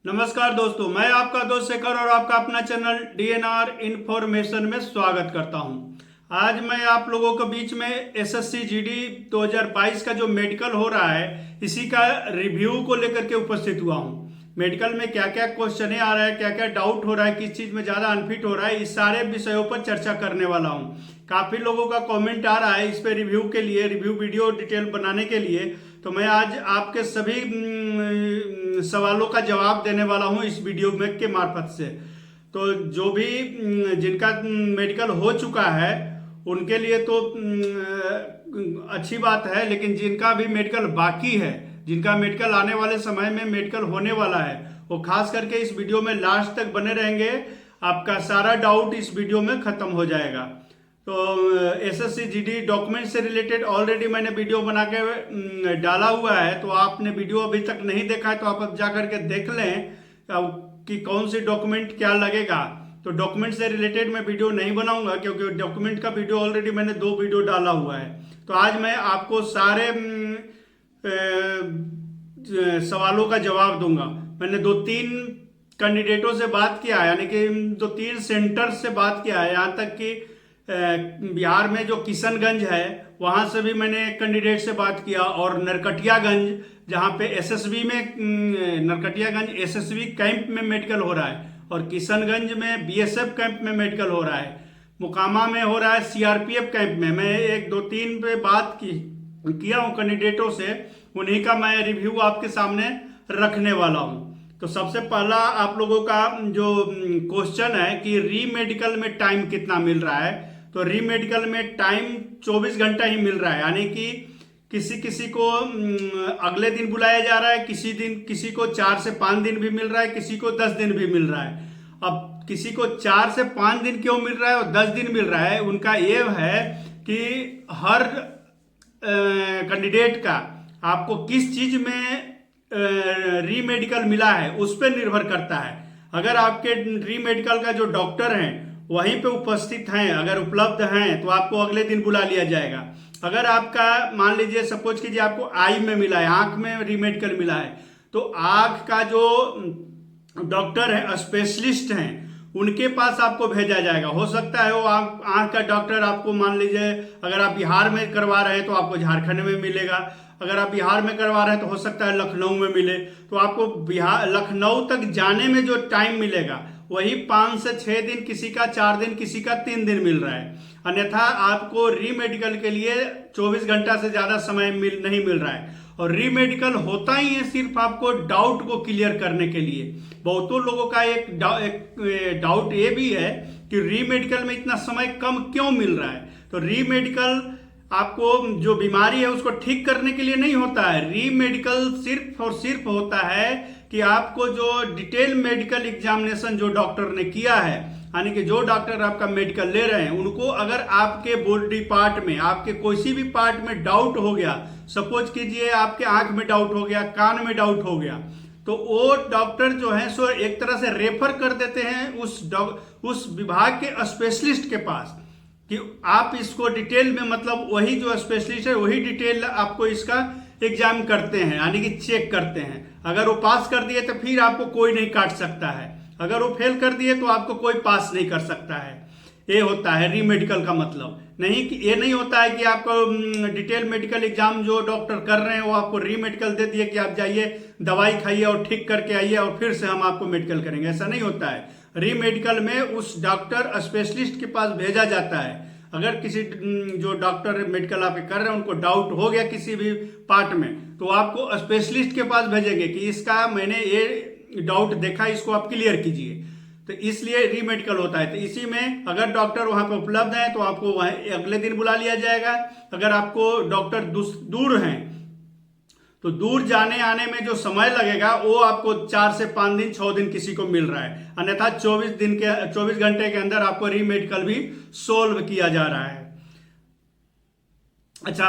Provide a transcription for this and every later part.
नमस्कार दोस्तों, मैं आपका दोस्त शेखर और आपका अपना चैनल डीएनआर इन्फॉर्मेशन में स्वागत करता हूं। आज मैं आप लोगों के बीच में एसएससी जीडी 2022 का जो मेडिकल हो रहा है इसी का रिव्यू को लेकर के उपस्थित हुआ हूं। मेडिकल में क्या क्या क्वेश्चन आ रहा है, क्या क्या डाउट हो रहा है, किस चीज में ज्यादा अनफिट हो रहा है, इस सारे विषयों पर चर्चा करने वाला हूं। काफी लोगों का कमेंट आ रहा है इस पे रिव्यू के लिए, रिव्यू वीडियो डिटेल बनाने के लिए। तो मैं आज आपके सभी सवालों का जवाब देने वाला हूं इस वीडियो में के मार्फत से। तो जो भी जिनका मेडिकल हो चुका है उनके लिए तो अच्छी बात है, लेकिन जिनका भी मेडिकल बाकी है, जिनका मेडिकल आने वाले समय में मेडिकल होने वाला है, वो खास करके इस वीडियो में लास्ट तक बने रहेंगे। आपका सारा डाउट इस वीडियो में खत्म हो जाएगा। तो एसएससी जीडी डॉक्यूमेंट से रिलेटेड ऑलरेडी मैंने वीडियो बना के डाला हुआ है। तो आपने वीडियो अभी तक नहीं देखा है तो आप अब जा करके देख लें कि कौन सी डॉक्यूमेंट क्या लगेगा। तो डॉक्यूमेंट से रिलेटेड मैं वीडियो नहीं बनाऊंगा क्योंकि डॉक्यूमेंट का वीडियो ऑलरेडी मैंने 2 वीडियो डाला हुआ है। तो आज मैं आपको सारे सवालों का जवाब दूंगा। मैंने 2-3 कैंडिडेटों से बात किया है, यानी कि 2-3 सेंटर से बात किया है। यहाँ तक कि बिहार में जो किशनगंज है वहां से भी मैंने कैंडिडेट से बात किया, और नरकटियागंज जहाँ पे एसएसबी में नरकटियागंज एसएसबी कैंप में मेडिकल हो रहा है, और किशनगंज में बीएसएफ कैंप में मेडिकल हो रहा है। मोकामा में हो रहा है सीआरपीएफ कैंप में। मैं 1-2-3 पे बात किया हूँ कैंडिडेटों से, उन्हीं का मैं रिव्यू आपके सामने रखने वाला हूँ। तो सबसे पहला आप लोगों का जो क्वेश्चन है कि री मेडिकल में टाइम कितना मिल रहा है। तो री मेडिकल में टाइम 24 घंटा ही मिल रहा है, यानी कि किसी किसी को अगले दिन बुलाया जा रहा है, किसी को 4 से 5 दिन भी मिल रहा है, किसी को 10 दिन भी मिल रहा है। अब किसी को 4 से 5 दिन क्यों मिल रहा है और 10 दिन मिल रहा है, उनका ये है कि हर कैंडिडेट का आपको किस चीज में री मेडिकल मिला है उस पर निर्भर करता है। अगर आपके री मेडिकल का जो डॉक्टर हैं वहीं पे उपस्थित हैं, अगर उपलब्ध हैं, तो आपको अगले दिन बुला लिया जाएगा। अगर आपका मान लीजिए सपोज कीजिए आपको आई में मिला है, आंख में री मेडिकल मिला है, तो आंख का जो डॉक्टर है, स्पेशलिस्ट हैं, उनके पास आपको भेजा जाएगा। हो सकता है वो आंख का डॉक्टर आपको मान लीजिए अगर आप बिहार में करवा रहे हैं तो आपको झारखंड में मिलेगा, अगर आप बिहार में करवा रहे हैं तो हो सकता है लखनऊ में मिले। तो आपको लखनऊ तक जाने में जो टाइम मिलेगा वही 5 से 6 दिन, किसी का 4 दिन, किसी का 3 दिन मिल रहा है। अन्यथा आपको री मेडिकल के लिए 24 घंटा से ज्यादा समय नहीं मिल रहा है। और री मेडिकल होता ही है सिर्फ आपको डाउट को क्लियर करने के लिए। बहुतों लोगों का एक डाउट ये भी है कि री मेडिकल में इतना समय कम क्यों मिल रहा है। तो री मेडिकल आपको जो बीमारी है उसको ठीक करने के लिए नहीं होता है। री मेडिकल सिर्फ और सिर्फ होता है कि आपको जो डिटेल मेडिकल एग्जामिनेशन जो डॉक्टर ने किया है, यानी कि जो डॉक्टर आपका मेडिकल ले रहे हैं, उनको अगर आपके बॉडी पार्ट में, आपके किसी भी पार्ट में डाउट हो गया, सपोज कीजिए आपके आंख में डाउट हो गया, कान में डाउट हो गया, तो वो डॉक्टर जो है सो एक तरह से रेफर कर देते हैं उस विभाग के स्पेशलिस्ट के पास कि आप इसको डिटेल में, मतलब वही जो स्पेशलिस्ट है वही डिटेल आपको इसका एग्जाम करते हैं, यानी कि चेक करते हैं। अगर वो पास कर दिए तो फिर आपको कोई नहीं काट सकता है, अगर वो फेल कर दिए तो आपको कोई पास नहीं कर सकता है। ये होता है री मेडिकल का मतलब। नहीं कि ये नहीं होता है कि आपको डिटेल मेडिकल एग्जाम जो डॉक्टर कर रहे हैं वो आपको री मेडिकल दे दिए कि आप जाइए दवाई खाइए और ठीक करके आइए और फिर से हम आपको मेडिकल करेंगे, ऐसा नहीं होता है। री मेडिकल में उस डॉक्टर स्पेशलिस्ट के पास भेजा जाता है। अगर किसी जो डॉक्टर मेडिकल आप कर रहे हैं उनको डाउट हो गया किसी भी पार्ट में, तो आपको स्पेशलिस्ट के पास भेजेंगे कि इसका मैंने ये डाउट देखा, इसको आप क्लियर कीजिए। तो इसलिए री मेडिकल होता है। तो इसी में अगर डॉक्टर वहां पर उपलब्ध है तो आपको वहां अगले दिन बुला लिया जाएगा। अगर आपको डॉक्टर दूर हैं तो दूर जाने आने में जो समय लगेगा वो आपको 4 से 5 दिन, 6 दिन किसी को मिल रहा है। अन्यथा 24 घंटे के अंदर आपको री मेडिकल भी सोल्व किया जा रहा है। अच्छा,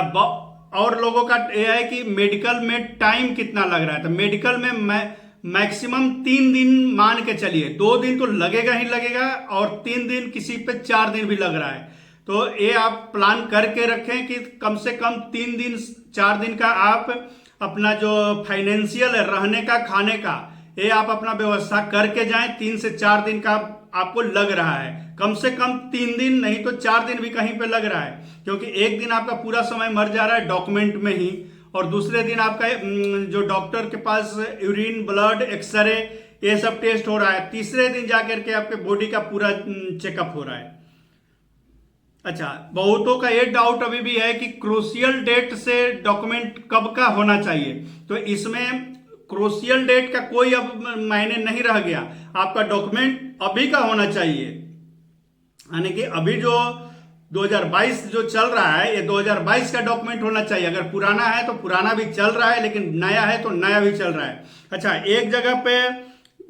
और लोगों का यह है कि मेडिकल में टाइम कितना लग रहा है। तो मेडिकल में मैक्सिमम 3 दिन मान के चलिए, 2 दिन तो लगेगा ही लगेगा, और 3 दिन, किसी पे 4 दिन भी लग रहा है। तो ये आप प्लान करके रखें कि कम से कम 3 दिन 4 दिन का आप अपना जो फाइनेंशियल रहने का, खाने का ये आप अपना व्यवस्था करके जाएं। 3 से 4 दिन का आपको लग रहा है, कम से कम 3 दिन नहीं तो 4 दिन भी कहीं पे लग रहा है, क्योंकि एक दिन आपका पूरा समय मर जा रहा है डॉक्यूमेंट में ही, और दूसरे दिन आपका जो डॉक्टर के पास यूरिन, ब्लड, एक्सरे ये सब टेस्ट हो रहा है, तीसरे दिन जाकर के आपके बॉडी का पूरा चेकअप हो रहा है। अच्छा, बहुतों का ये डाउट अभी भी है कि क्रूशियल डेट से डॉक्यूमेंट कब का होना चाहिए, तो इसमें क्रूशियल डेट का कोई अब मायने नहीं रह गया, आपका डॉक्यूमेंट अभी का होना चाहिए। यानी कि अभी जो 2022 जो चल रहा है, ये 2022 का डॉक्यूमेंट होना चाहिए। अगर पुराना है तो पुराना भी चल रहा है, लेकिन नया है तो नया भी चल रहा है। अच्छा, एक जगह पे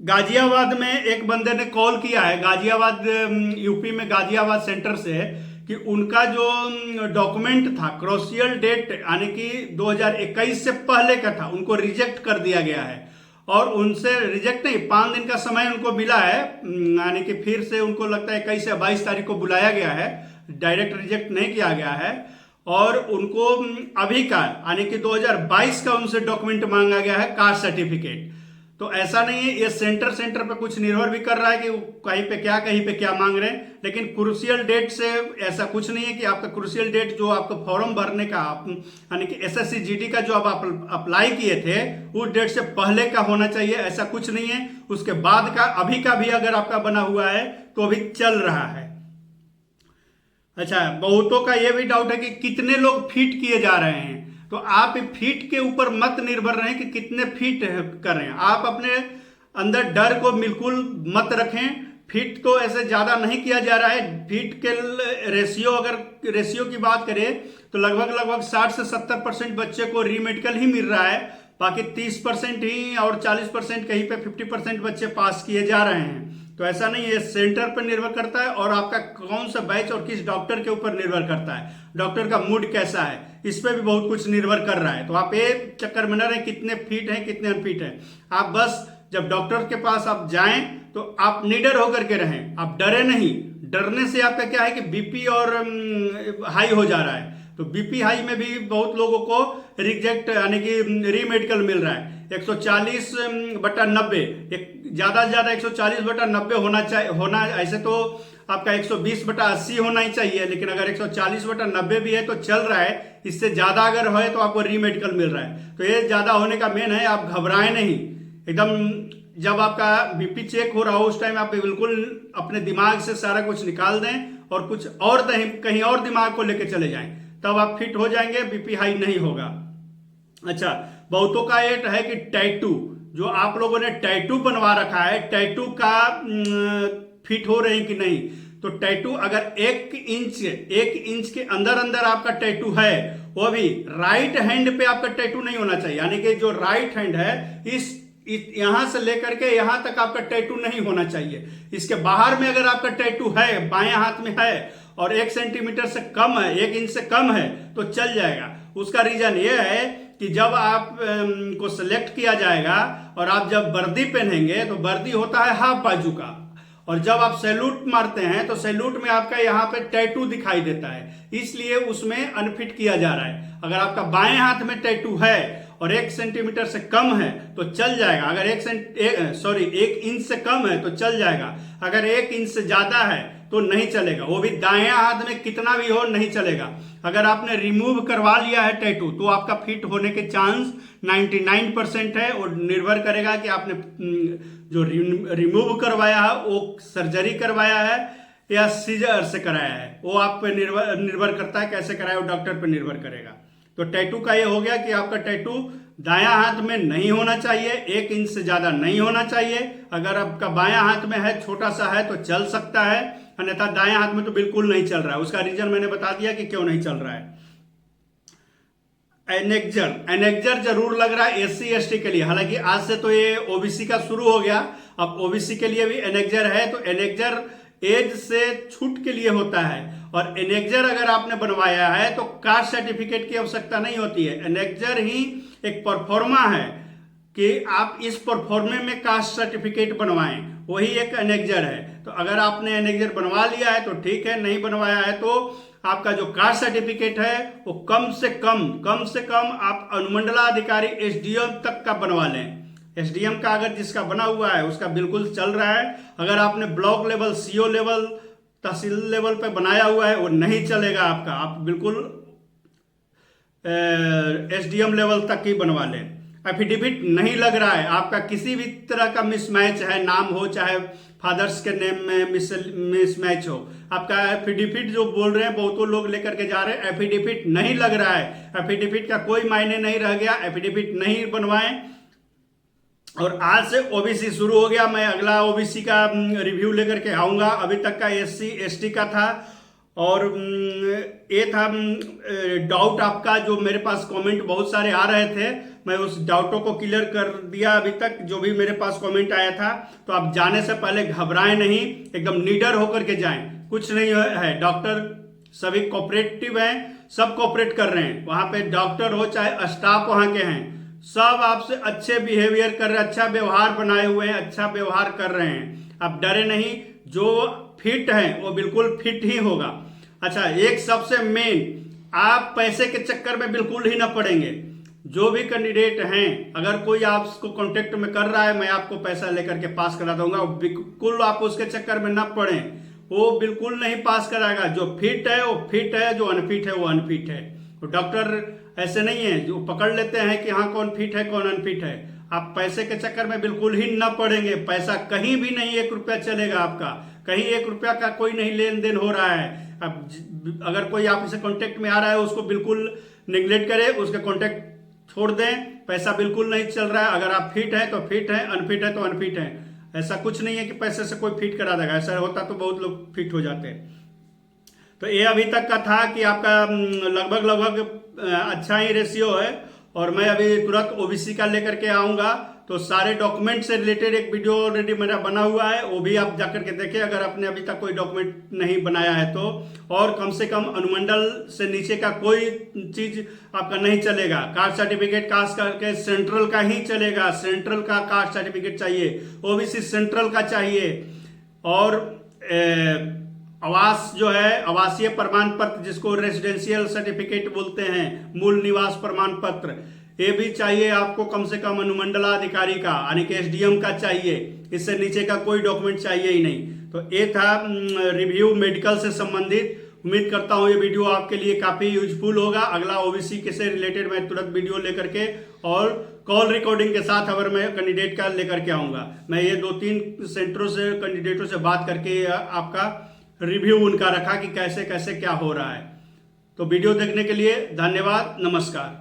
गाजियाबाद में एक बंदे ने कॉल किया है, गाजियाबाद यूपी में गाजियाबाद सेंटर से, कि उनका जो डॉक्यूमेंट था क्रूशियल डेट यानी कि 2021 से पहले का था, उनको रिजेक्ट कर दिया गया है। और उनसे रिजेक्ट नहीं, 5 दिन का समय उनको मिला है, यानी कि फिर से उनको लगता है 21 या 22 तारीख को बुलाया गया है, डायरेक्ट रिजेक्ट नहीं किया गया है। और उनको अभी का यानी कि 2022 का उनसे डॉक्यूमेंट मांगा गया है, कास्ट सर्टिफिकेट। तो ऐसा नहीं है, ये सेंटर पे कुछ निर्भर भी कर रहा है कि कहीं पे क्या कहीं पे क्या मांग रहे हैं, लेकिन क्रूशियल डेट से ऐसा कुछ नहीं है कि आपका क्रूशियल डेट जो आपका फॉर्म भरने का यानी कि एसएससी जीडी का जो आप अप्लाई किए थे उस डेट से पहले का होना चाहिए, ऐसा कुछ नहीं है। उसके बाद का अभी का भी अगर आपका बना हुआ है तो अभी चल रहा है। अच्छा, बहुतों का यह भी डाउट है कि कितने लोग फिट किए जा रहे हैं, तो आप फीट के ऊपर मत निर्भर रहें कि कितने फीट कर रहे हैं। आप अपने अंदर डर को बिल्कुल मत रखें। फीट तो ऐसे ज्यादा नहीं किया जा रहा है। फीट के रेशियो, अगर रेशियो की बात करें तो लगभग 60 से 70% बच्चे को रीमेडिकल ही मिल रहा है, बाकी 30% ही और 40% कहीं पे 50% बच्चे पास किए जा रहे हैं। तो ऐसा नहीं है, सेंटर पर निर्भर करता है और आपका कौन सा बैच और किस डॉक्टर के ऊपर निर्भर करता है, डॉक्टर का मूड कैसा है, इस पे भी बहुत कुछ निर्भर कर रहा है। तो आप ये चक्कर में न रहे कितने फिट हैं कितने अनफिट हैं। आप बस जब डॉक्टर के पास आप जाएं तो आप निडर होकर के रहें, आप डरे नहीं। डरने से आपका क्या है कि बीपी और हाई हो जा रहा है, तो बीपी हाई में भी बहुत लोगों को रिजेक्ट यानी कि रीमेडिकल मिल रहा है। 140/90, ज्यादा से ज्यादा 140/90 होना चाहिए। ऐसे तो आपका 120/80 होना ही चाहिए, लेकिन अगर 140/90 भी है तो चल रहा है। इससे ज्यादा अगर हो तो आपको रीमेडिकल मिल रहा है। तो ये ज्यादा होने का मेन है, आप घबराएं नहीं एकदम। जब आपका बीपी चेक हो रहा हो उस टाइम आप बिल्कुल अपने दिमाग से सारा कुछ निकाल दें और कुछ और कहीं और दिमाग को लेके चले जाएं, तब आप फिट हो जाएंगे, बीपी हाई नहीं होगा। अच्छा, बहुतों का ये है कि टैटू, जो आप लोगों ने टैटू बनवा रखा है, टैटू का फिट हो रहे हैं कि नहीं। तो टैटू अगर 1 इंच के अंदर आपका टैटू है, वो भी राइट हैंड पे आपका टैटू नहीं होना चाहिए। यानी कि जो राइट हैंड है इस यहां से लेकर के यहां तक आपका टैटू नहीं होना चाहिए। इसके बाहर में अगर आपका टैटू है, बाएं हाथ में है और 1 सेंटीमीटर से कम है, 1 इंच से कम है तो चल जाएगा। उसका रीजन यह है कि जब आप को सिलेक्ट किया जाएगा और आप जब वर्दी पहनेंगे तो वर्दी होता है हाफ बाजू का, और जब आप सैल्यूट मारते हैं तो सैल्यूट में आपका यहाँ पे टैटू दिखाई देता है, इसलिए उसमें अनफिट किया जा रहा है। अगर आपका बाएं हाथ में टैटू है और 1 सेंटीमीटर से कम है तो चल जाएगा। अगर 1 इंच से कम है तो चल जाएगा। अगर 1 इंच से ज्यादा है तो नहीं चलेगा, वो भी दाएं हाथ में कितना भी हो नहीं चलेगा। अगर आपने रिमूव करवा लिया है टैटू तो आपका फिट होने के चांस 99% है। और निर्भर करेगा कि आपने जो रिमूव करवाया है वो सर्जरी करवाया है या सीजर से कराया है, वो आप पे निर्भर करता है कैसे कराया, वो डॉक्टर पे निर्भर करेगा। तो टैटू का ये हो गया कि आपका टैटू दायां हाथ में नहीं होना चाहिए, 1 इंच से ज्यादा नहीं होना चाहिए। अगर आपका बायां हाथ में है, छोटा सा है तो चल सकता है, अन्यथा दाएं हाथ में तो बिल्कुल नहीं चल रहा है। उसका रीजन मैंने बता दिया कि क्यों नहीं चल रहा है। एनेक्जर जरूर लग रहा है SC ST के लिए, हालांकि आज से तो ये OBC का शुरू हो गया, अब OBC के लिए भी एनेक्जर है। तो एनेक्जर एज से छूट के लिए होता है, और एनेक्जर अगर आपने बनवाया है तो कास्ट सर्टिफिकेट की आवश्यकता नहीं होती है। एनेक्जर ही एक परफॉर्मा है कि आप इस परफॉर्मे में कास्ट सर्टिफिकेट बनवाएं, वही एक एनेक्जर है। तो अगर आपने एनेक्जर बनवा लिया है तो ठीक है, नहीं बनवाया है तो आपका जो कास्ट सर्टिफिकेट है वो कम से कम आप अनुमंडलाधिकारी SDM तक का बनवा लें। एसडीएम का अगर जिसका बना हुआ है उसका बिल्कुल चल रहा है। अगर आपने ब्लॉक लेवल, सीओ लेवल, तहसील लेवल पे बनाया हुआ है वो नहीं चलेगा आपका। आप बिल्कुल एसडीएम लेवल तक ही बनवा लें। एफिडेविट नहीं लग रहा है आपका, किसी भी तरह का मिसमैच है, नाम हो चाहे फादर्स के नेम में मिसमैच हो, आपका एफिडेविट जो बोल रहे हैं बहुतों लोग लेकर के जा रहे हैं, एफिडेविट नहीं लग रहा है। एफिडेविट का कोई मायने नहीं रह गया, एफिडेविट नहीं बनवाएं। और आज से ओबीसी शुरू हो गया। मैं अगला ओबीसी का रिव्यू लेकर के आऊंगा। अभी तक का एससी एसटी का था। और ये था डाउट आपका, जो मेरे पास कमेंट बहुत सारे आ रहे थे, मैं उस डाउटों को क्लियर कर दिया अभी तक जो भी मेरे पास कमेंट आया था। तो आप जाने से पहले घबराएं नहीं, एकदम निडर होकर के जाएं। कुछ नहीं है, डॉक्टर सभी कोऑपरेटिव हैं, सब कोऑपरेट कर रहे हैं। वहां पे डॉक्टर हो चाहे स्टाफ वहां के हैं, सब आपसे अच्छे बिहेवियर कर रहे हैं, अच्छा व्यवहार बनाए हुए हैं, अच्छा व्यवहार कर रहे हैं। आप डरे नहीं, जो फिट है वो बिल्कुल फिट ही होगा। अच्छा, एक सबसे मेन, आप पैसे के चक्कर में बिल्कुल ही ना पड़ेंगे। जो भी कैंडिडेट हैं, अगर कोई आपको कांटेक्ट में कर रहा है, मैं आपको पैसा लेकर के पास करा दूंगा, बिल्कुल आप उसके चक्कर में ना पड़े। वो बिल्कुल नहीं पास कराएगा। जो फिट है वो फिट है, जो अनफिट है वो अनफिट है। तो डॉक्टर ऐसे नहीं है जो पकड़ लेते हैं कि हाँ कौन फिट है कौन अनफिट है। आप पैसे के चक्कर में बिल्कुल ही न पड़ेंगे। पैसा कहीं भी नहीं 1 रुपया चलेगा आपका, कहीं 1 रुपया का कोई नहीं लेन देन हो रहा है। अब अगर कोई आपसे कांटेक्ट में आ रहा है उसको बिल्कुल निगलेक्ट करें, उसका कांटेक्ट छोड़ दें। पैसा बिल्कुल नहीं चल रहा है। अगर आप फिट है तो फिट है, अनफिट है तो अनफिट है। ऐसा कुछ नहीं है कि पैसे से कोई फिट करा देगा। ऐसा होता तो बहुत लोग फिट हो जाते हैं। तो ये अभी तक का था कि आपका लगभग अच्छा ही रेशियो है। और मैं अभी तुरंत ओबीसी का लेकर के आऊंगा। तो सारे डॉक्यूमेंट से रिलेटेड एक वीडियो ऑलरेडी मेरा बना हुआ है, वो भी आप जाकर के देखें अगर आपने अभी तक कोई डॉक्यूमेंट नहीं बनाया है तो। और कम से कम अनुमंडल से नीचे का कोई चीज आपका नहीं चलेगा। कास्ट सर्टिफिकेट खास करके सेंट्रल का ही चलेगा। सेंट्रल का कास्ट सर्टिफिकेट चाहिए, ओबीसी सेंट्रल का चाहिए। और आवास जो है, आवासीय प्रमाण पत्र जिसको रेजिडेंशियल सर्टिफिकेट बोलते हैं, मूल निवास प्रमाण पत्र, ये भी चाहिए आपको कम से कम अनुमंडलाधिकारी का, यानी कि एसडीएम का चाहिए। इससे नीचे का कोई डॉक्यूमेंट चाहिए ही नहीं। तो ये था रिव्यू मेडिकल से संबंधित। उम्मीद करता हूँ ये वीडियो आपके लिए काफी यूजफुल होगा। अगला ओबीसी के से रिलेटेड मैं तुरंत वीडियो लेकर के और कॉल रिकॉर्डिंग के साथ अगर मैं कैंडिडेट का लेकर के आऊंगा। मैं ये 2-3 सेंटरों से कैंडिडेटों से बात करके आपका रिव्यू उनका रखा कि कैसे कैसे क्या हो रहा है। तो वीडियो देखने के लिए धन्यवाद, नमस्कार।